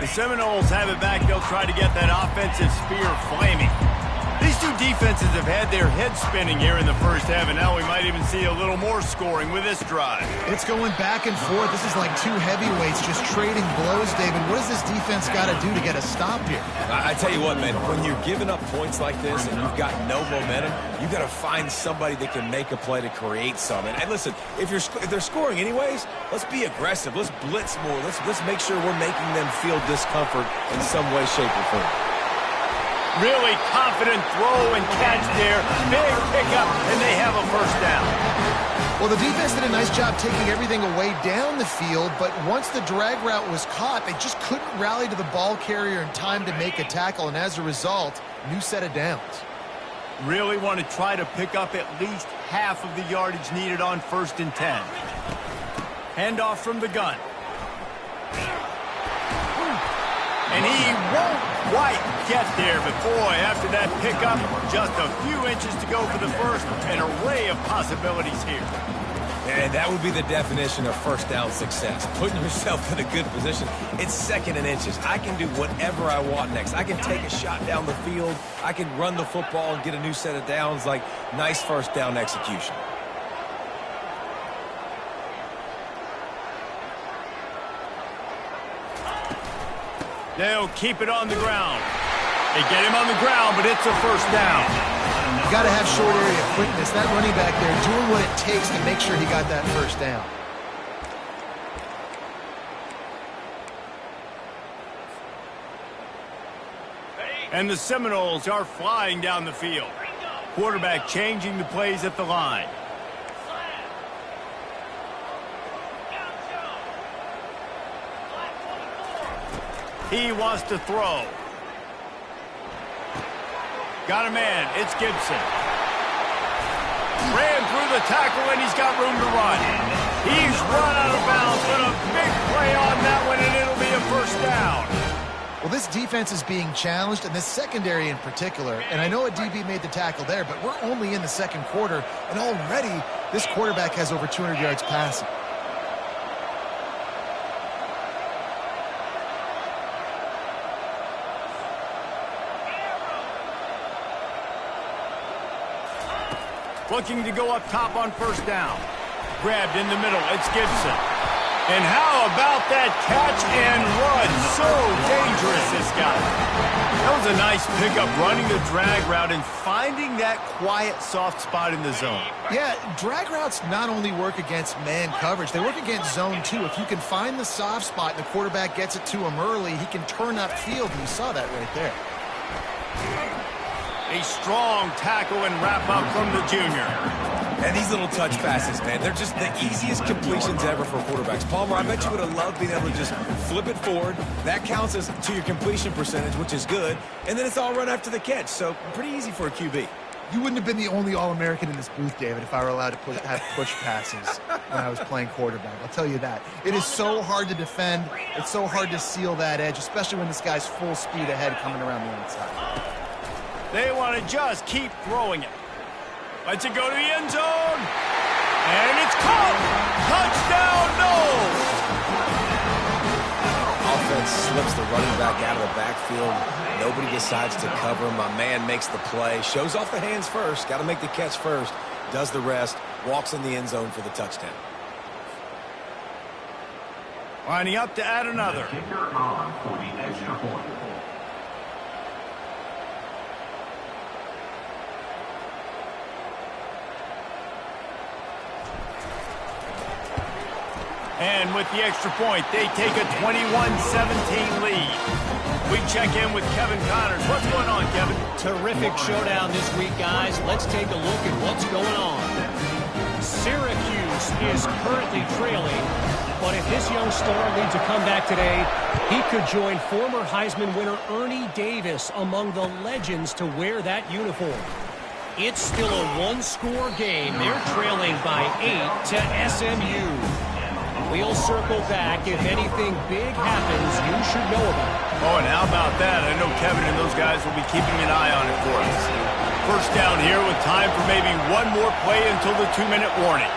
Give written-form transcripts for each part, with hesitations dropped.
The Seminoles have it back. They'll try to get that offensive spear flaming. These two defenses have had their heads spinning here in the first half, and now we might even see a little more scoring with this drive. It's going back and forth. This is like two heavyweights just trading blows, David. What does this defense got to do to get a stop here? I tell you what, man, when you're giving up points like this and you've got no momentum, you've got to find somebody that can make a play to create something. And listen, if they're scoring anyways, let's be aggressive. Let's blitz more. Let's make sure we're making them feel discomfort in some way, shape, or form. Really confident throw and catch there. Big pickup, and they have a first down. Well, the defense did a nice job taking everything away down the field, but once the drag route was caught, they just couldn't rally to the ball carrier in time to make a tackle, and as a result, new set of downs. Really want to try to pick up at least half of the yardage needed on 1st and 10. Handoff from the gun. And he won't quite get there, but boy, after that pickup, just a few inches to go for the first. An array of possibilities here. And that would be the definition of first down success. Putting yourself in a good position. It's 2nd and inches. I can do whatever I want next. I can take a shot down the field. I can run the football and get a new set of downs. Like, nice first down execution. They'll keep it on the ground. They get him on the ground, but it's a first down. You got to have short area quickness. That running back there doing what it takes to make sure he got that first down. And the Seminoles are flying down the field. Quarterback changing the plays at the line. He wants to throw. Got a man. It's Gibson. Ran through the tackle, and he's got room to run. He's run out of bounds, but a big play on that one, and it'll be a first down. Well, this defense is being challenged, and this secondary in particular. And I know a DB made the tackle there, but we're only in the 2nd quarter, and already this quarterback has over 200 yards passing. Looking to go up top on 1st down. Grabbed in the middle. It's Gibson. And how about that catch and run? So dangerous, this guy. That was a nice pickup, running the drag route and finding that quiet, soft spot in the zone. Yeah, drag routes not only work against man coverage, they work against zone too. If you can find the soft spot and the quarterback gets it to him early, he can turn upfield, and you saw that right there. A strong tackle and wrap up from the junior. And these little touch passes, man, they're just the easiest completions ever for quarterbacks. Palmer, I bet you would have loved being able to just flip it forward. That counts as to your completion percentage, which is good. And then it's all run after the catch, so pretty easy for a QB. You wouldn't have been the only All-American in this booth, David, if I were allowed to have push passes when I was playing quarterback. I'll tell you that. It is so hard to defend. It's so hard to seal that edge, especially when this guy's full speed ahead coming around the outside. They want to just keep throwing it. Lets it go to the end zone. And it's caught. Touchdown, Noles. Offense slips the running back out of the backfield. Nobody decides to cover him. My man makes the play. Shows off the hands first. Got to make the catch first. Does the rest. Walks in the end zone for the touchdown. Lining up to add another. Kicker on for the extra point. And with the extra point, they take a 21-17 lead. We check in with Kevin Connors. What's going on, Kevin? Terrific showdown this week, guys. Let's take a look at what's going on. Syracuse is currently trailing, but if this young star leads a comeback today, he could join former Heisman winner Ernie Davis among the legends to wear that uniform. It's still a one-score game. They're trailing by 8 to SMU. We'll circle back. If anything big happens, you should know about it. Oh, and how about that? I know Kevin and those guys will be keeping an eye on it for us. First down here with time for maybe one more play until the 2-minute warning.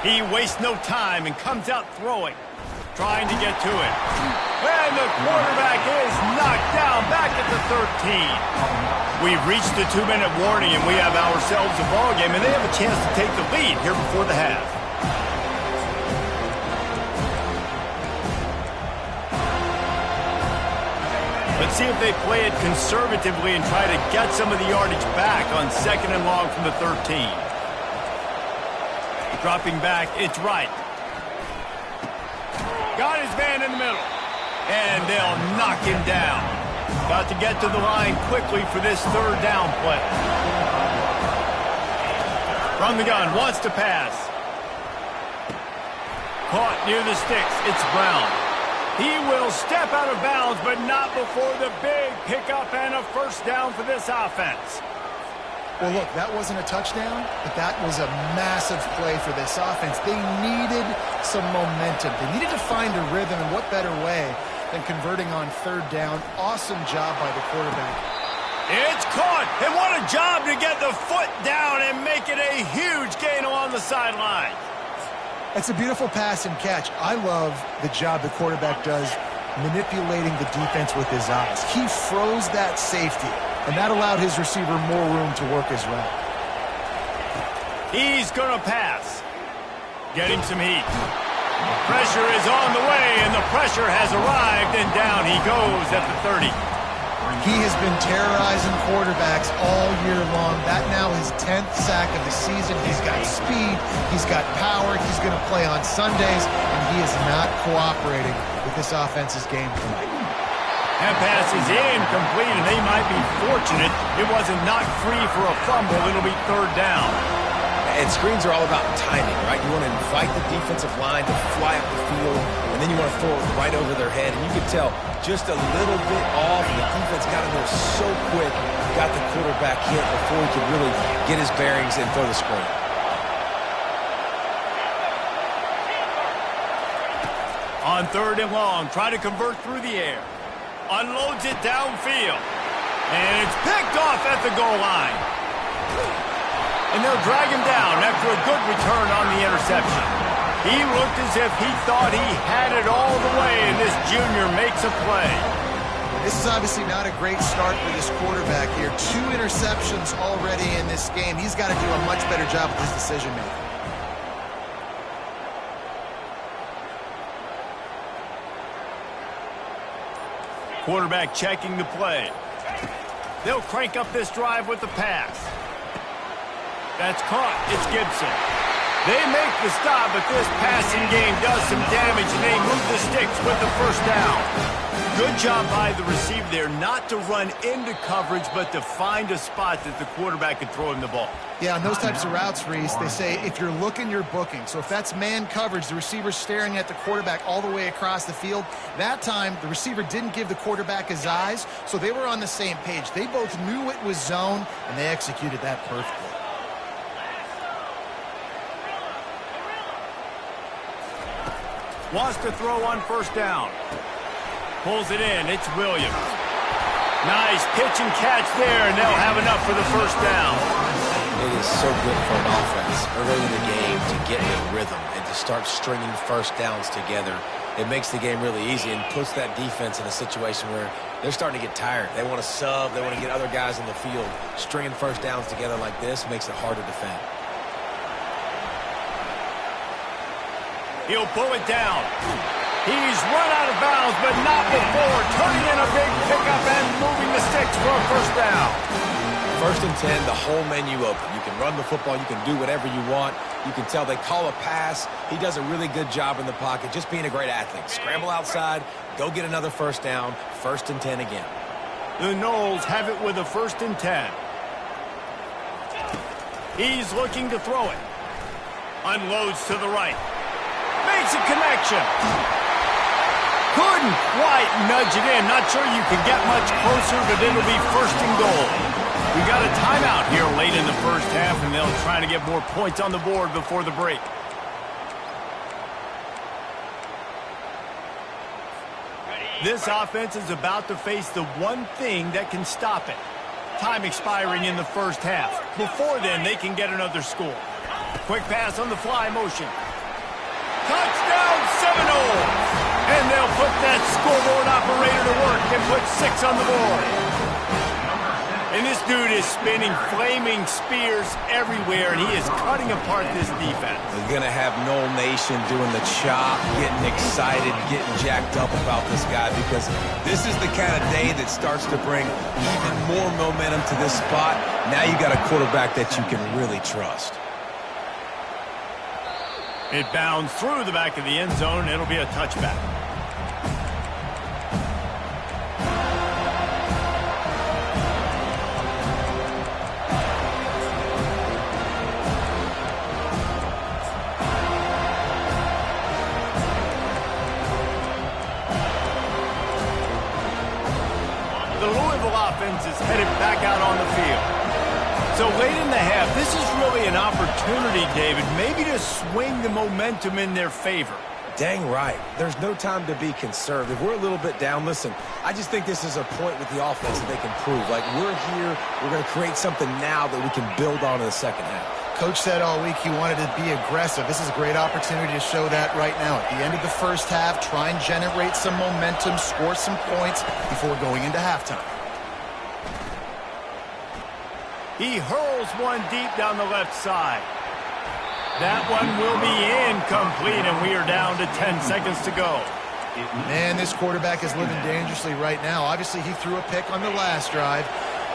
He wastes no time and comes out throwing, trying to get to it. And the quarterback is knocked down back at the 13. We've reached the 2-minute warning, and we have ourselves a ball game, and they have a chance to take the lead here before the half. Let's see if they play it conservatively and try to get some of the yardage back on 2nd and long from the 13. Dropping back, it's right. Got his man in the middle. And they'll knock him down. Got to get to the line quickly for this 3rd down play. From the gun, wants to pass. Caught near the sticks, it's Brown. He will step out of bounds, but not before the big pickup and a 1st down for this offense. Well, look, that wasn't a touchdown, but that was a massive play for this offense. They needed some momentum. They needed to find a rhythm, and what better way than converting on 3rd down. Awesome job by the quarterback. It's caught, and what a job to get the foot down and make it a huge gain along the sideline. That's a beautiful pass and catch. I love the job the quarterback does manipulating the defense with his eyes. He froze that safety, and that allowed his receiver more room to work his route. He's going to pass. Getting some heat. Pressure is on the way, and the pressure has arrived, and down he goes at the 30. He has been terrorizing quarterbacks all year long. That now his 10th sack of the season. He's got speed. He's got power. He's going to play on Sundays, and he is not cooperating with this offense's game plan. That pass is incomplete, and they might be fortunate it wasn't knocked free for a fumble. It'll be 3rd down. And screens are all about timing, right? You want to invite the defensive line to fly up the field, and then you want to throw it right over their head. And you can tell just a little bit off. The defense got in there so quick, got the quarterback hit before he could really get his bearings and throw the screen. On 3rd and long, try to convert through the air. Unloads it downfield. And it's picked off at the goal line. And they'll drag him down after a good return on the interception. He looked as if he thought he had it all the way, and this junior makes a play. This is obviously not a great start for this quarterback here. 2 interceptions already in this game. He's got to do a much better job with his decision-making. Quarterback checking the play. They'll crank up this drive with the pass. That's caught. It's Gibson. They make the stop, but this passing game does some damage, and they move the sticks with the 1st down. Good job by the receiver there not to run into coverage, but to find a spot that the quarterback could throw him the ball. Yeah, on those types of routes, Reese, they say if you're looking, you're booking. So if that's man coverage, the receiver's staring at the quarterback all the way across the field. That time, the receiver didn't give the quarterback his eyes, so they were on the same page. They both knew it was zone, and they executed that perfectly. Wants to throw on 1st down. Pulls it in. It's Williams. Nice pitch and catch there, and they'll have enough for the 1st down. It is so good for an offense early in the game to get in rhythm and to start stringing 1st downs together. It makes the game really easy and puts that defense in a situation where they're starting to get tired. They want to sub. They want to get other guys in the field. Stringing 1st downs together like this makes it hard to defend. He'll pull it down. He's run out of bounds, but not before turning in a big pickup and moving the sticks for a 1st down. 1st and 10, the whole menu open. You can run the football. You can do whatever you want. You can tell they call a pass. He does a really good job in the pocket, just being a great athlete. Scramble outside, go get another 1st down, 1st and 10 again. The Noles have it with a 1st and 10. He's looking to throw it. Unloads to the right. Makes a connection. Couldn't quite nudge it in. Not sure you can get much closer, but it'll be 1st and goal. We got a timeout here late in the 1st half, and they'll try to get more points on the board before the break. This offense is about to face the one thing that can stop it. Time expiring in the 1st half. Before then, they can get another score. Quick pass on the fly motion. Touchdown Seminoles! And they'll put that scoreboard operator to work and put 6 on the board. And this dude is spinning flaming spears everywhere, and he is cutting apart this defense. We're going to have Noel Nation doing the chop, getting excited, getting jacked up about this guy, because this is the kind of day that starts to bring even more momentum to this spot. Now you got a quarterback that you can really trust. It bounds through the back of the end zone. It'll be a touchback. The Louisville offense is headed back out on the field. So late in the half, this is really an opportunity, David, maybe to swing the momentum in their favor. Dang right. There's no time to be conservative. We're a little bit down. Listen, I just think this is a point with the offense that they can prove. Like, we're here, we're going to create something now that we can build on in the second half. Coach said all week he wanted to be aggressive. This is a great opportunity to show that right now. At the end of the first half, try and generate some momentum, score some points before going into halftime. He hurls one deep down the left side. That one will be incomplete, and we are down to 10 seconds to go. Man, this quarterback is living dangerously right now. Obviously, he threw a pick on the last drive.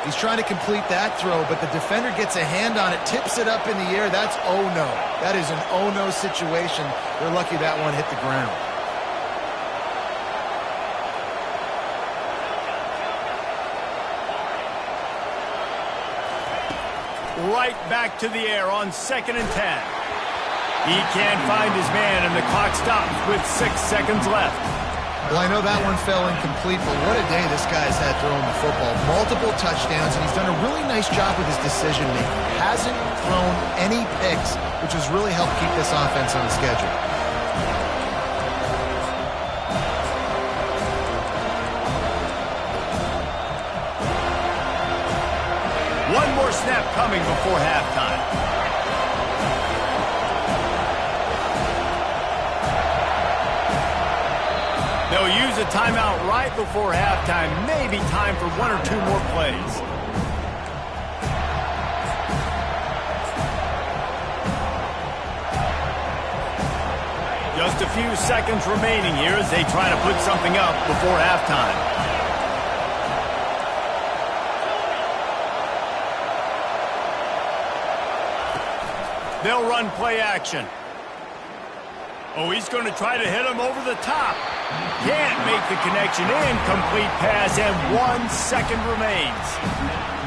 He's trying to complete that throw, but the defender gets a hand on it, tips it up in the air. That's oh-no. That is an oh-no situation. They're lucky that one hit the ground. Right back to the air on 2nd and 10. He can't find his man, and the clock stops with 6 seconds left. Well, I know that one fell incomplete, but what a day this guy's had throwing the football. Multiple touchdowns, and he's done a really nice job with his decision-making. Hasn't thrown any picks, which has really helped keep this offense on the schedule. One more snap coming before halftime. They'll use a timeout right before halftime. Maybe time for 1 or 2 more plays. Just a few seconds remaining here as they try to put something up before halftime. They'll run play action. Oh, he's going to try to hit him over the top. Can't make the connection. Incomplete pass, and 1 second remains.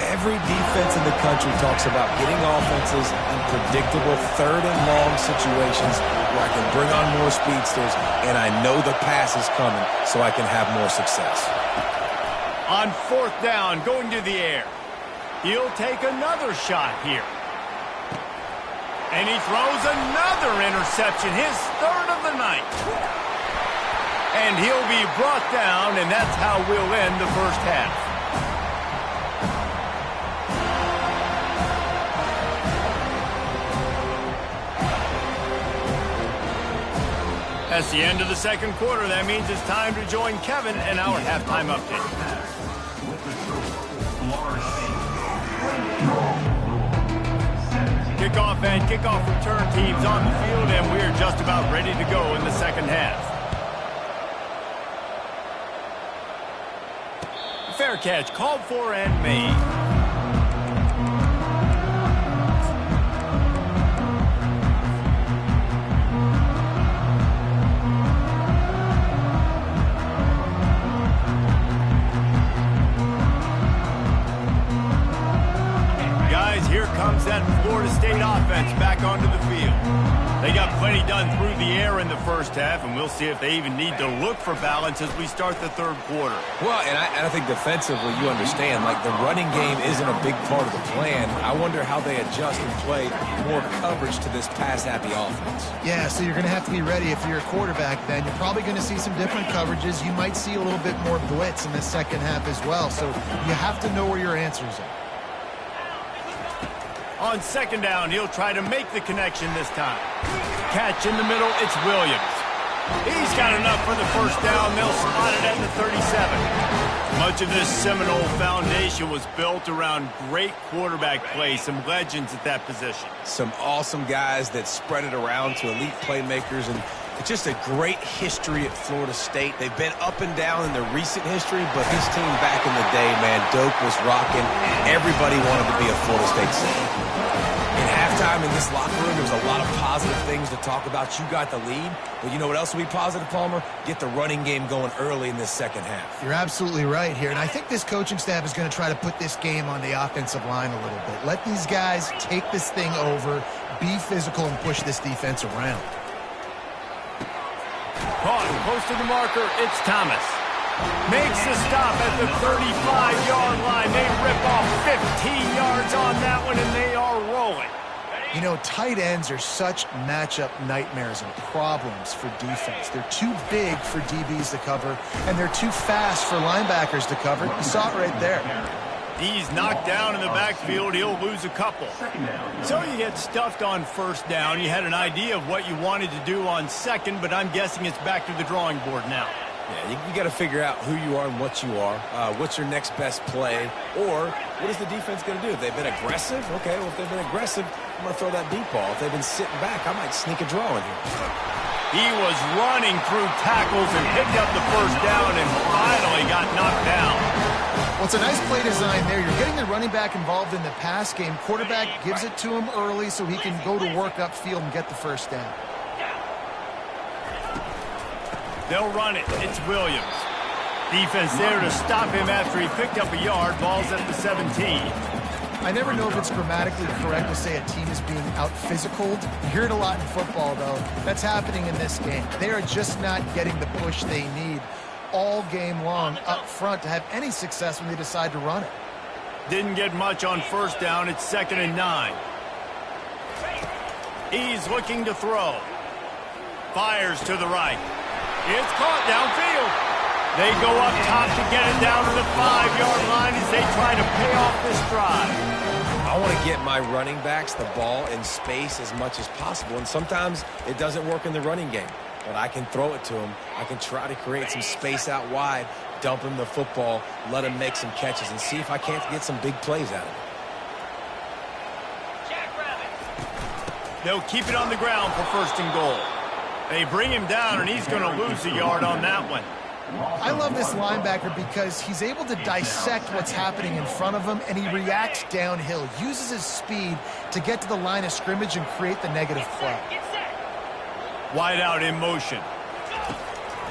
Every defense in the country talks about getting offenses in predictable 3rd and long situations where I can bring on more speedsters, and I know the pass is coming, so I can have more success. On 4th down, going to the air. He'll take another shot here. And he throws another interception, his 3rd of the night. And he'll be brought down, and that's how we'll end the first half. That's the end of the 2nd quarter. That means it's time to join Kevin in our halftime update. Kickoff and kickoff return teams on the field, and we're just about ready to go in the second half. Fair catch called for and made. Here comes that Florida State offense back onto the field. They got plenty done through the air in the first half, and we'll see if they even need to look for balance as we start the 3rd quarter. Well, and I think defensively, you understand, like, the running game isn't a big part of the plan. I wonder how they adjust and play more coverage to this pass-happy offense. Yeah, so you're going to have to be ready if you're a quarterback then. You're probably going to see some different coverages. You might see a little bit more blitz in the second half as well, so you have to know where your answers are. On second down, he'll try to make the connection this time. Catch in the middle, it's Williams. He's got enough for the first down. They'll spot it at the 37. Much of this Seminole foundation was built around great quarterback play, some legends at that position. Some awesome guys that spread it around to elite playmakers, and it's just a great history at Florida State. They've been up and down in their recent history, but this team back in the day, man, Doak was rocking. Everybody wanted to be a Florida State Seminole. In halftime in this locker room, there's a lot of positive things to talk about. You got the lead, but you know what else will be positive, Palmer? Get the running game going early in this second half. You're absolutely right here, and I think this coaching staff is going to try to put this game on the offensive line a little bit. Let these guys take this thing over, be physical, and push this defense around. Caught close to the marker, it's Thomas. Makes the stop at the 35-yard line. They rip off 15 yards on that one, and they are rolling. You know, tight ends are such matchup nightmares and problems for defense. They're too big for DBs to cover, and they're too fast for linebackers to cover. You saw it right there. He's knocked down in the backfield. He'll lose a couple. So you get stuffed on first down. You had an idea of what you wanted to do on second, but I'm guessing it's back to the drawing board now. Yeah, you got to figure out who you are and what you are. What's your next best play? Or what is the defense going to do? If they've been aggressive, okay, well, if they've been aggressive, I'm going to throw that deep ball. If they've been sitting back, I might sneak a draw in here. He was running through tackles and picked up the first down and finally got knocked down. Well, it's a nice play design there. You're getting the running back involved in the pass game. Quarterback gives it to him early so he can go to work upfield and get the first down. They'll run it. It's Williams. Defense there to stop him after he picked up a yard. Ball's at the 17. I never know if it's grammatically correct to say a team is being out-physicaled. You hear it a lot in football, though. That's happening in this game. They are just not getting the push they need all game long up front to have any success when they decide to run it. Didn't get much on first down. It's 2nd and 9. He's looking to throw. Fires to the right. It's caught downfield. They go up top to get it down to the 5-yard line as they try to pay off this drive. I want to get my running backs the ball in space as much as possible, and sometimes it doesn't work in the running game. But I can throw it to him. I can try to create some space out wide, dump him the football, let him make some catches, and see if I can't get some big plays out of it. They'll keep it on the ground for 1st and goal. They bring him down, and he's going to lose a yard on that one. I love this linebacker because he's able to dissect what's happening in front of him, and he reacts downhill, uses his speed to get to the line of scrimmage and create the negative play. Wide out in motion.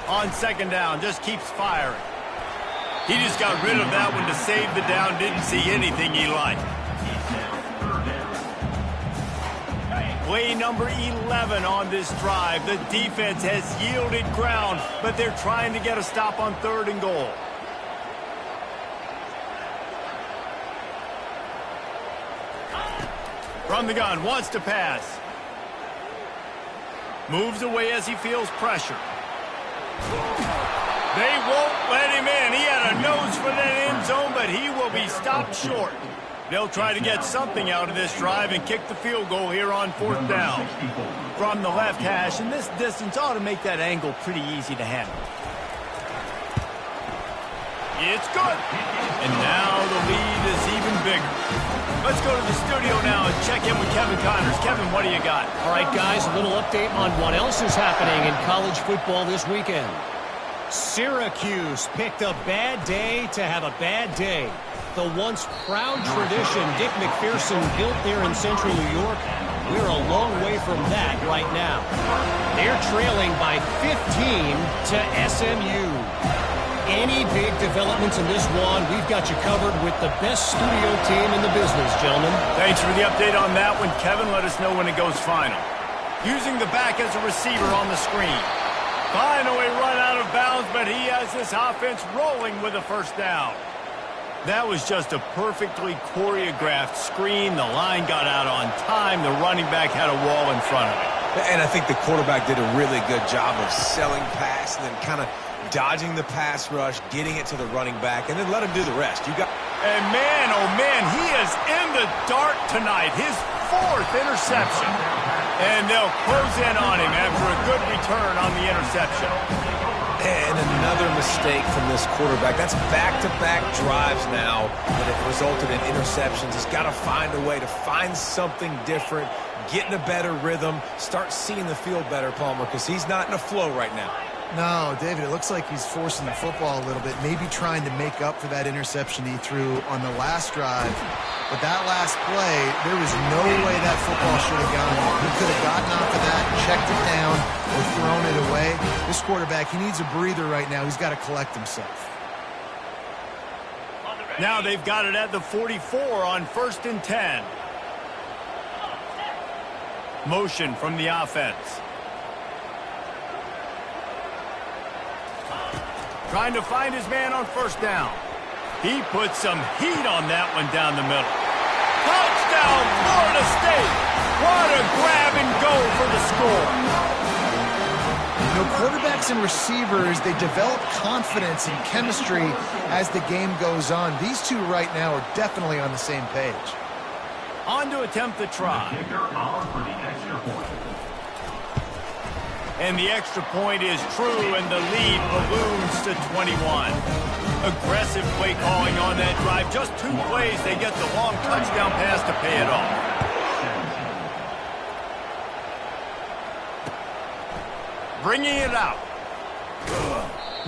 On 2nd down, just keeps firing. He just got rid of that one to save the down, didn't see anything he liked. Play number 11 on this drive. The defense has yielded ground, but they're trying to get a stop on 3rd and goal. From the gun, wants to pass. Moves away as he feels pressure. They won't let him in. He had a nose for that end zone, but he will be stopped short. They'll try to get something out of this drive and kick the field goal here on 4th down. From the left hash, and this distance ought to make that angle pretty easy to handle. It's good. And now the lead is even bigger. Let's go to the studio now and check in with Kevin Connors. Kevin, what do you got? All right, guys, a little update on what else is happening in college football this weekend. Syracuse picked a bad day to have a bad day. The once proud tradition Dick McPherson built there in central New York, we're a long way from that right now. They're trailing by 15 to SMU. Any big developments in this one, we've got you covered with the best studio team in the business, gentlemen. Thanks for the update on that one, Kevin. Let us know when it goes final. Using the back as a receiver on the screen. Finally run out of bounds, but he has this offense rolling with a 1st down. That was just a perfectly choreographed screen. The line got out on time. The running back had a wall in front of it. And I think the quarterback did a really good job of selling pass and then kind of dodging the pass rush, getting it to the running back, and then let him do the rest. You got And man, oh man, he is in the dark tonight. His 4th interception. And they'll close in on him after a good return on the interception. And another mistake from this quarterback. That's back-to-back drives now that have resulted in interceptions. He's got to find a way to find something different, get in a better rhythm, start seeing the field better, Palmer, because he's not in a flow right now. No, David, it looks like he's forcing the football a little bit, maybe trying to make up for that interception he threw on the last drive. But that last play, there was no way that football should have gone there. He could have gotten off of that, checked it down, or thrown it away. This quarterback, he needs a breather right now. He's got to collect himself. Now they've got it at the 44 on 1st and 10. Motion from the offense. Trying to find his man on 1st down. He put some heat on that one down the middle. Touchdown, Florida State! What a grab and go for the score. You know, quarterbacks and receivers, they develop confidence and chemistry as the game goes on. These two right now are definitely on the same page. On to attempt the try. Kicker on for the extra point. And the extra point is true, and the lead balloons to 21. Aggressive play calling on that drive. Just 2 plays, they get the long touchdown pass to pay it off. Bringing it out.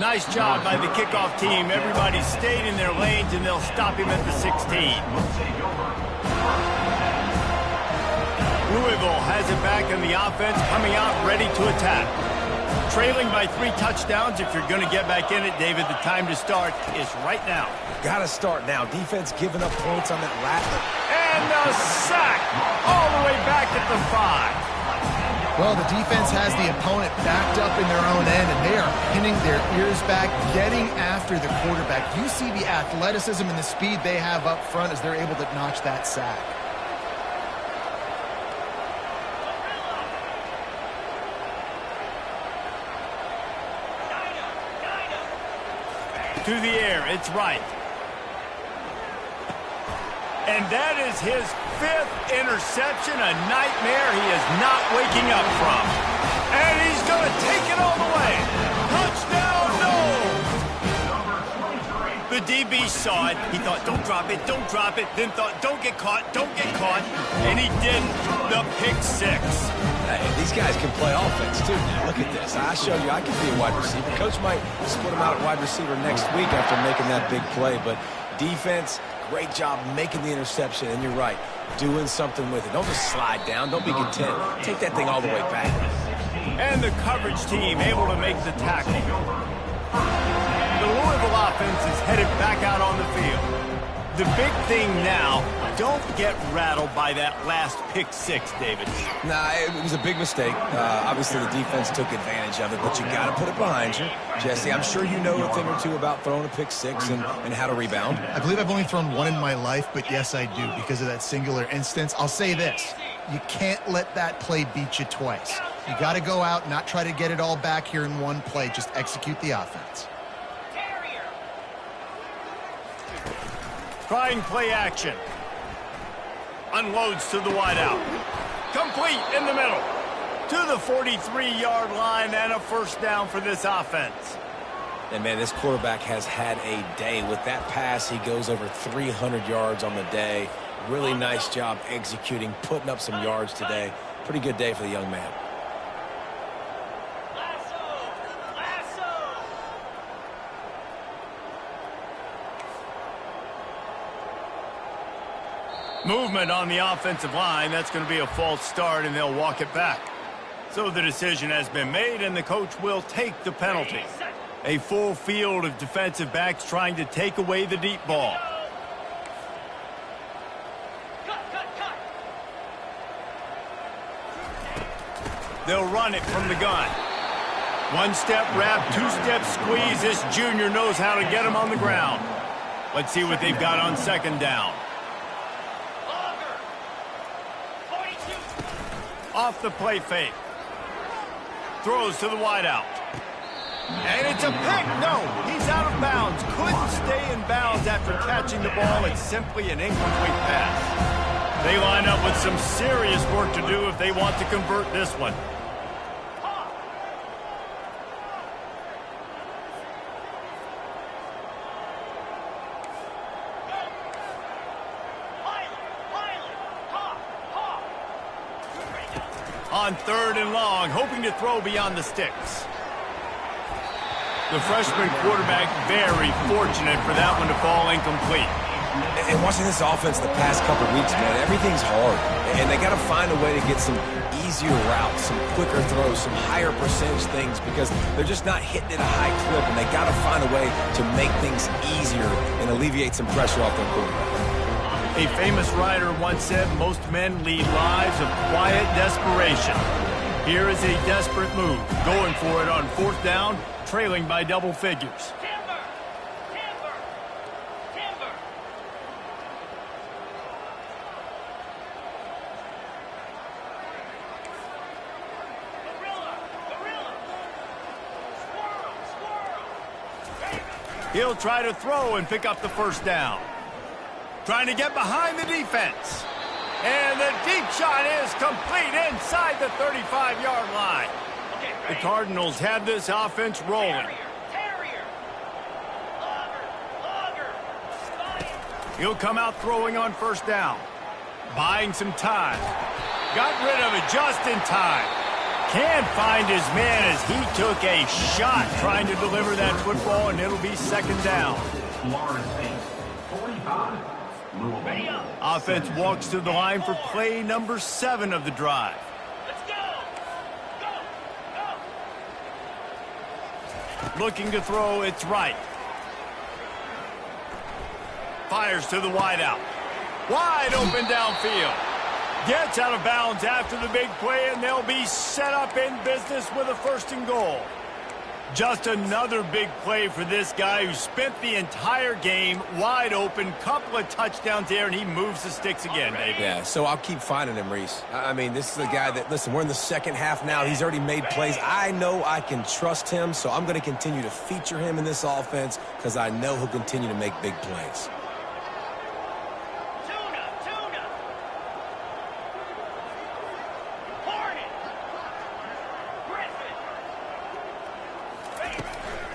Nice job by the kickoff team. Everybody stayed in their lanes, and they'll stop him at the 16. Louisville has it back in the offense, coming out ready to attack. Trailing by 3 touchdowns. If you're going to get back in it, David, the time to start is right now. Got to start now. Defense giving up points on that last. And a sack all the way back at the 5. Well, the defense has the opponent backed up in their own end, and they are pinning their ears back, getting after the quarterback. You see the athleticism and the speed they have up front as they're able to notch that sack. To the air, it's right. And that is his 5th interception, a nightmare he is not waking up from. And he's going to take it all the way. Touchdown, no! The DB saw it. He thought, don't drop it, don't drop it. Then thought, don't get caught, don't get caught. And he didn't. The pick 6. Hey, these guys can play offense, too. Now, look at this. I showed you I can be a wide receiver. Coach might split him out at wide receiver next week after making that big play. But defense, great job making the interception. And you're right, doing something with it. Don't just slide down. Don't be content. Take that thing all the way back. And the coverage team able to make the tackle. The Louisville offense is headed back out on the field. The big thing now, don't get rattled by that last pick 6, David. Nah, it was a big mistake. Obviously, the defense took advantage of it, but you got to put it behind you. Jesse, I'm sure you know a thing or two about throwing a pick 6 and how to rebound. I believe I've only thrown 1 in my life, but yes, I do, because of that singular instance. I'll say this. You can't let that play beat you twice. You got to go out, not try to get it all back here in one play. Just execute the offense. Trying play action. Unloads to the wideout. Complete in the middle. To the 43-yard line and a 1st down for this offense. And, man, this quarterback has had a day. With that pass, he goes over 300 yards on the day. Really nice job executing, putting up some yards today. Pretty good day for the young man. Movement on the offensive line. That's going to be a false start, and they'll walk it back. So the decision has been made, and the coach will take the penalty. A full field of defensive backs trying to take away the deep ball. They'll run it from the gun. 1-step wrap, 2-step squeeze. This junior knows how to get him on the ground. Let's see what they've got on 2nd down. Off the play fake. Throws to the wideout. And it's a pick. No, he's out of bounds. Couldn't stay in bounds after catching the ball. It's simply an incomplete pass. They line up with some serious work to do if they want to convert this one. On 3rd and long, hoping to throw beyond the sticks. The freshman quarterback very fortunate for that one to fall incomplete. And watching this offense the past couple weeks, man, everything's hard. And they got to find a way to get some easier routes, some quicker throws, some higher percentage things because they're just not hitting at a high clip, and they got to find a way to make things easier and alleviate some pressure off their quarterback. A famous writer once said, most men lead lives of quiet desperation. Here is a desperate move, going for it on 4th down, trailing by double figures. Timber! Timber! Timber! Gorilla! Gorilla! Squirrel! Squirrel! He'll try to throw and pick up the 1st down. Trying to get behind the defense. And the deep shot is complete inside the 35-yard line. Okay, The Cardinals have this offense rolling. Terrier! Logger! He'll come out throwing on 1st down. Buying some time. Got rid of it just in time. Can't find his man as he took a shot trying to deliver that football, and it'll be 2nd down. Florida State, 45. Louisville. Offense walks to the line for play number 7 of the drive. Let's go! Go! Go! Looking to throw, it's right. Fires to the wideout. Wide open downfield. Gets out of bounds after the big play, and they'll be set up in business with a 1st and goal. Just another big play for this guy who spent the entire game wide open. Couple of touchdowns there, and he moves the sticks again, David. Yeah, so I'll keep finding him, Reese. I mean, this is a guy that, listen, we're in the 2nd half now. He's already made plays. I know I can trust him, so I'm going to continue to feature him in this offense because I know he'll continue to make big plays. Tuna! Hornet! Griffin!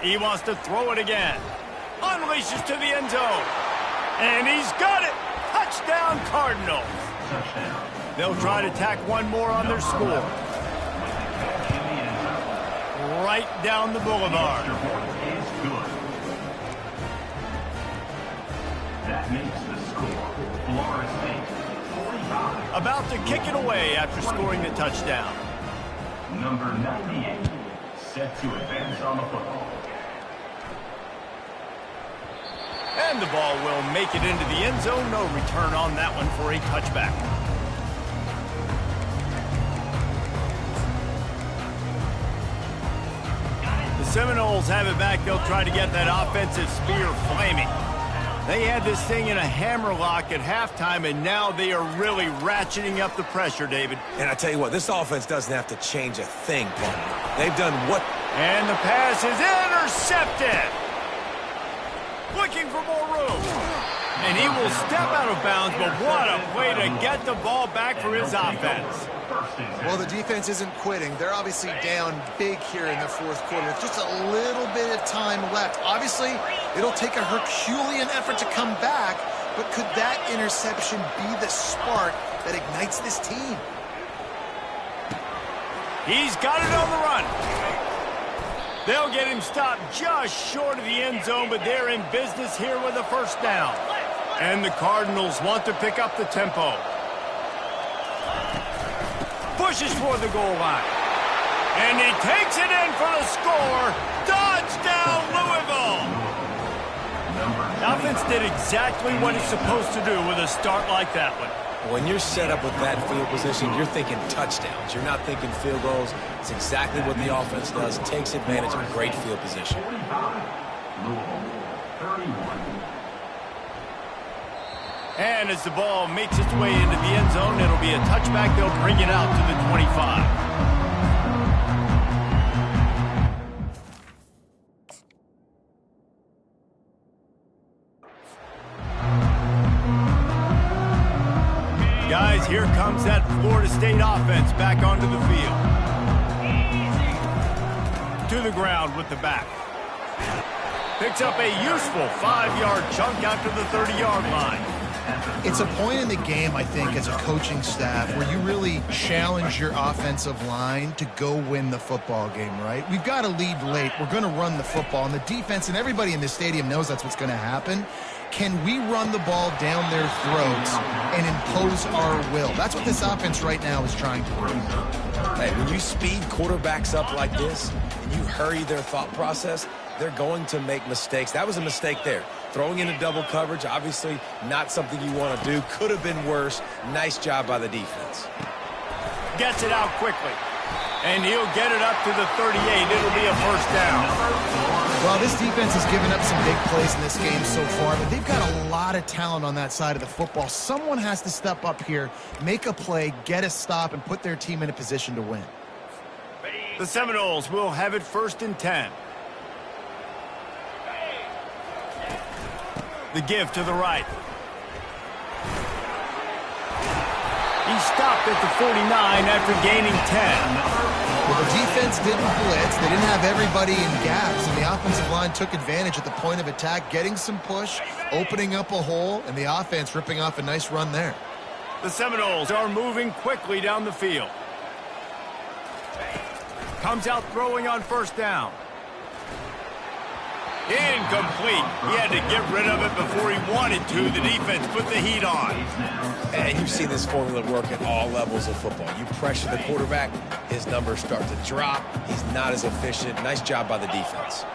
He wants to throw it again. Unleashes to the end zone. And he's got it. Touchdown, Cardinals. Touchdown. They'll try to tack one more on their score. Right down the boulevard. Extra point is good. That makes the score Florida State 45. About to kick it away after scoring the touchdown. Number 98 set to advance on the football. And the ball will make it into the end zone. No return on that one for a touchback. The Seminoles have it back. They'll try to get that offensive spear flaming. They had this thing in a hammerlock at halftime, and now they are really ratcheting up the pressure, David. And I tell you what, this offense doesn't have to change a thing, partner. They've done what... And the pass is intercepted. Looking for more room. And he will step out of bounds, but what a play to get the ball back for his offense. Well, the defense isn't quitting. They're obviously down big here in the 4th quarter. Just a little bit of time left. Obviously, it'll take a Herculean effort to come back, but could that interception be the spark that ignites this team? He's got it on the run. They'll get him stopped just short of the end zone, but they're in business here with a 1st down. And the Cardinals want to pick up the tempo. Pushes for the goal line. And he takes it in for the score. Touchdown, Louisville! The offense did exactly what it's supposed to do with a start like that one. When you're set up with that field position, you're thinking touchdowns. You're not thinking field goals. It's exactly what the offense does. It takes advantage of a great field position. 45. Louisville, 31. And as the ball makes its way into the end zone, it'll be a touchback. They'll bring it out to the 25. ground with the back. Picks up a useful 5-yard chunk out to the 30-yard line. It's a point in the game, I think, as a coaching staff where you really challenge your offensive line to go win the football game, right? We've got to lead late. We're going to run the football. And the defense and everybody in this stadium knows that's what's going to happen. Can we run the ball down their throats and impose our will? That's what this offense right now is trying to do. Hey, when you speed quarterbacks up like this and you hurry their thought process, they're going to make mistakes. That was a mistake there. Throwing into double coverage, obviously not something you want to do. Could have been worse. Nice job by the defense. Gets it out quickly. And he'll get it up to the 38. It'll be a first down. Well, this defense has given up some big plays in this game so far, but they've got a lot of talent on that side of the football. Someone has to step up here, make a play, get a stop, and put their team in a position to win. The Seminoles will have it 1st and 10. The give to the right. He stopped at the 49 after gaining 10. Well, the defense didn't blitz. They didn't have everybody in gaps, and the offensive line took advantage at the point of attack, getting some push, opening up a hole, and the offense ripping off a nice run there. The Seminoles are moving quickly down the field. Comes out throwing on 1st down. Incomplete. He had to get rid of it before he wanted to. The defense put the heat on. And you've seen this formula work at all levels of football. You pressure the quarterback, his numbers start to drop. He's not as efficient. Nice job by the defense.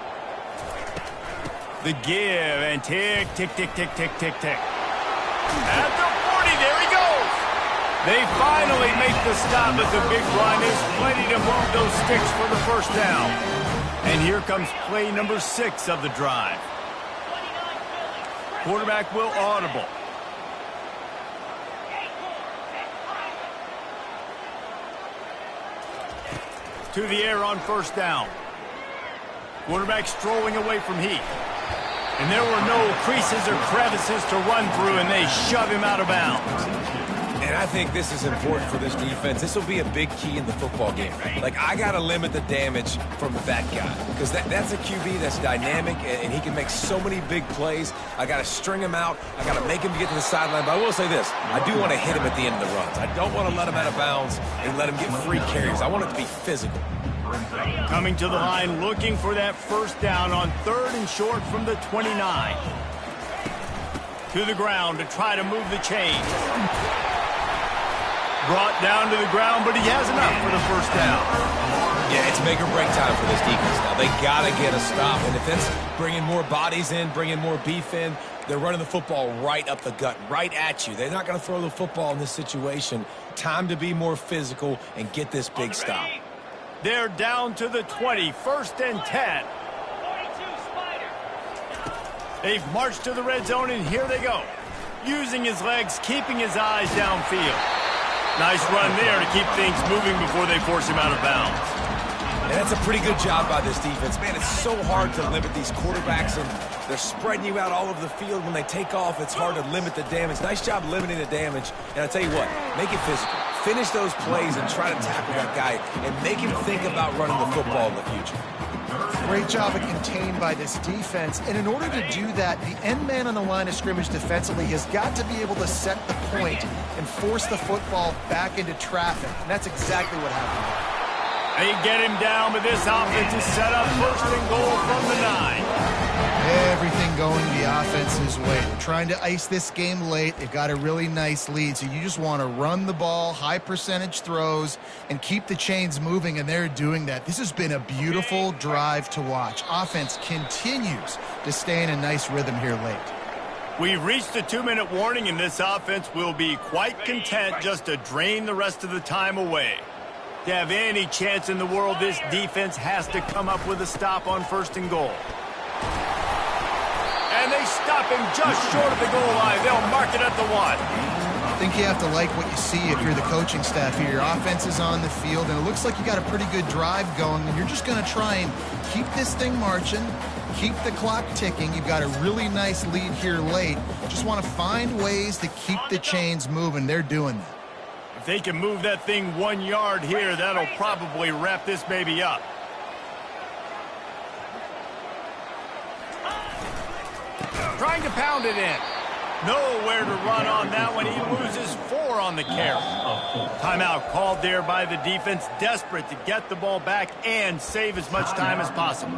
The give, and tick, tick, tick, tick, tick, tick, tick. At the 40, there he goes. They finally make the stop at the big run. There's plenty to move those sticks for the first down. And here comes play number 6 of the drive. Quarterback will audible. To the air on 1st down. Quarterback strolling away from heat. And there were no creases or crevices to run through, and they shove him out of bounds. And I think this is important for this defense. This will be a big key in the football game. Like, I got to limit the damage from that guy because that's a QB that's dynamic, and he can make so many big plays. I got to string him out. I got to make him get to the sideline. But I will say this. I do want to hit him at the end of the runs. I don't want to let him out of bounds and let him get free carries. I want it to be physical. Coming to the line, looking for that first down on 3rd and short from the 29. To the ground to try to move the chains. Brought down to the ground, but he has enough for the first down. Yeah, it's make or break time for this defense now. They got to get a stop, and if it's bringing more bodies in, bringing more beef in, they're running the football right up the gut, right at you. They're not going to throw the football in this situation. Time to be more physical and get this big stop. They're down to the 20, 1st and 10. They've marched to the red zone, and here they go. Using his legs, keeping his eyes downfield. Nice run there to keep things moving before they force him out of bounds. And that's a pretty good job by this defense. Man, it's so hard to limit these quarterbacks, and they're spreading you out all over the field. When they take off, it's hard to limit the damage. Nice job limiting the damage. And I tell you what, make it physical. Finish those plays and try to tackle that guy and make him think about running the football in the future. Great job of contained by this defense. And in order to do that, the end man on the line of scrimmage defensively has got to be able to set the point and force the football back into traffic. And that's exactly what happened. They get him down, but this offense is set up 1st and goal from the 9. Everything going the offense's way. They're trying to ice this game late. They've got a really nice lead, so you just want to run the ball, high percentage throws, and keep the chains moving, and they're doing that. This has been a beautiful drive to watch. Offense continues to stay in a nice rhythm here late. We've reached the 2-minute warning, and this offense will be quite content just to drain the rest of the time away. To have any chance in the world, this defense has to come up with a stop on 1st and goal. And they stop him just short of the goal line. They'll mark it at the 1. I think you have to like what you see if you're the coaching staff here. Your offense is on the field, and it looks like you got a pretty good drive going, and you're just going to try and keep this thing marching, keep the clock ticking. You've got a really nice lead here late. Just want to find ways to keep the chains moving. They're doing that. If they can move that thing 1 yard here, that'll probably wrap this baby up. Trying to pound it in. Nowhere to run on that one. He loses 4 on the carry. Timeout called there by the defense, desperate to get the ball back and save as much time as possible.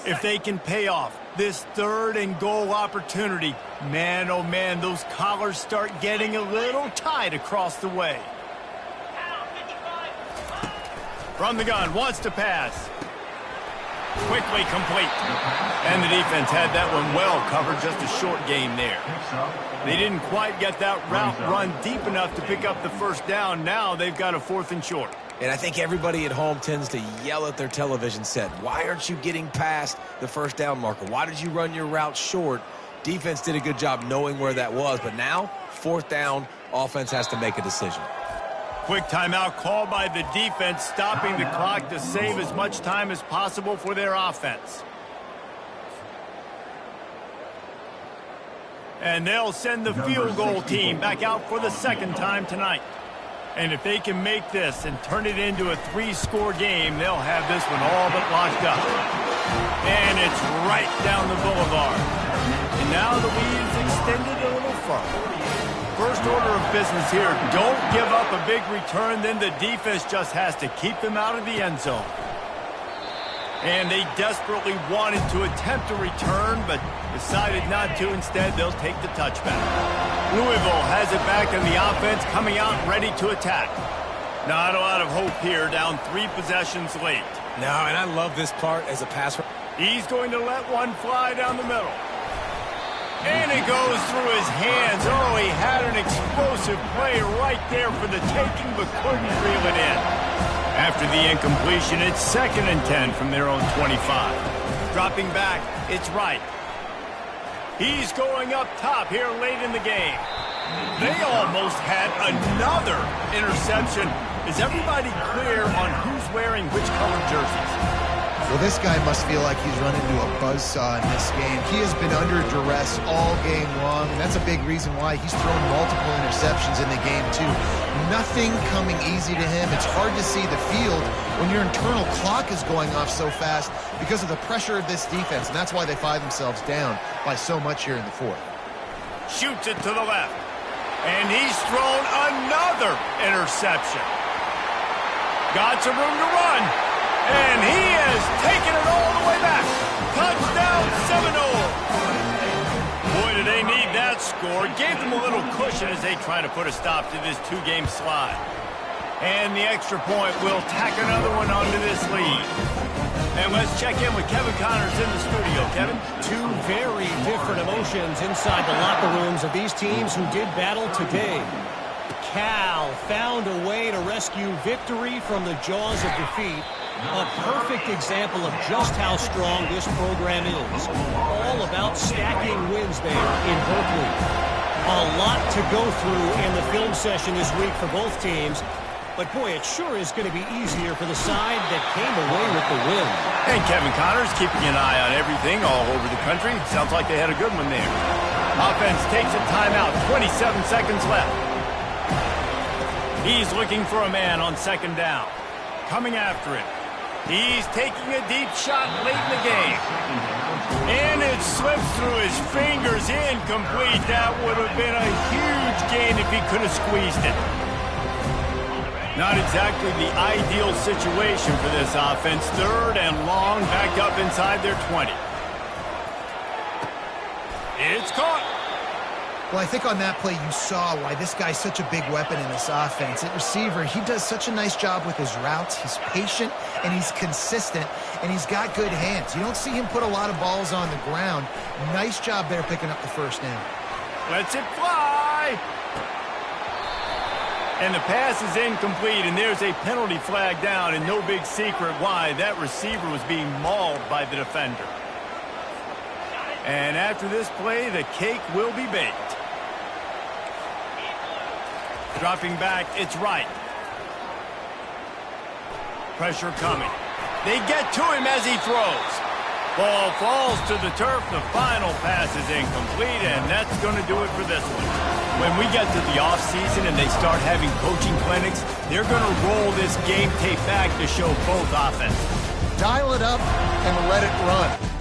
If they can pay off this 3rd and goal opportunity, man, oh man, those collars start getting a little tight across the way. From the gun, wants to pass. Quickly complete. And the defense had that one well covered, just a short game there. They didn't quite get that route run deep enough to pick up the first down. Now they've got a 4th and short. And I think everybody at home tends to yell at their television set. Why aren't you getting past the first down marker? Why did you run your route short? Defense did a good job knowing where that was. But now, 4th down, offense has to make a decision. Quick timeout called by the defense, stopping the clock to save as much time as possible for their offense. And they'll send the field goal team back out for the 2nd time tonight. And if they can make this and turn it into a 3-score game, they'll have this one all but locked up. And it's right down the boulevard. And now the lead's extended a little further. First order of business here, don't give up a big return, then the defense just has to keep them out of the end zone. And they desperately wanted to attempt a return, but decided not to. Instead, they'll take the touchback. Louisville has it back in the offense, coming out ready to attack. Not a lot of hope here, down 3 possessions late. No, and I love this part as a passer. He's going to let one fly down the middle. And it goes through his hands. Oh, he had an explosive play right there for the taking, but couldn't reel it in. After the incompletion, it's 2nd and 10 from their own 25. Dropping back, it's right. He's going up top here late in the game. They almost had another interception. Is everybody clear on who's wearing which colored jerseys? Well, this guy must feel like he's run into a buzzsaw in this game. He has been under duress all game long, and that's a big reason why he's thrown multiple interceptions in the game, too. Nothing coming easy to him. It's hard to see the field when your internal clock is going off so fast because of the pressure of this defense, and that's why they find themselves down by so much here in the 4th. Shoots it to the left. And he's thrown another interception. Got some room to run. And he has taken it all the way back. Touchdown Seminole. Boy, do they need that score. Gave them a little cushion as they try to put a stop to this 2-game slide. And the extra point will tack another one onto this lead. And let's check in with Kevin Connors in the studio. Kevin? 2 very different emotions inside the locker rooms of these teams who did battle today. Cal found a way to rescue victory from the jaws of defeat. A perfect example of just how strong this program is. All about stacking wins there in Berkeley. A lot to go through in the film session this week for both teams. But, boy, it sure is going to be easier for the side that came away with the win. And Kevin Connors keeping an eye on everything all over the country. Sounds like they had a good one there. Offense takes a timeout. 27 seconds left. He's looking for a man on 2nd down. Coming after it. He's taking a deep shot late in the game. And it slips through his fingers, incomplete. That would have been a huge gain if he could have squeezed it. Not exactly the ideal situation for this offense. 3rd and long, back up inside their 20. It's caught. Well, I think on that play you saw why this guy's such a big weapon in this offense. At receiver, he does such a nice job with his routes. He's patient, and he's consistent, and he's got good hands. You don't see him put a lot of balls on the ground. Nice job there picking up the 1st down. Lets it fly. And the pass is incomplete, and there's a penalty flag down, and no big secret why. That receiver was being mauled by the defender. And after this play, the cake will be baked. Dropping back, it's right. Pressure coming. They get to him as he throws. Ball falls to the turf. The final pass is incomplete, and that's going to do it for this one. When we get to the offseason and they start having coaching clinics, they're going to roll this game tape back to show both offenses. Dial it up and let it run.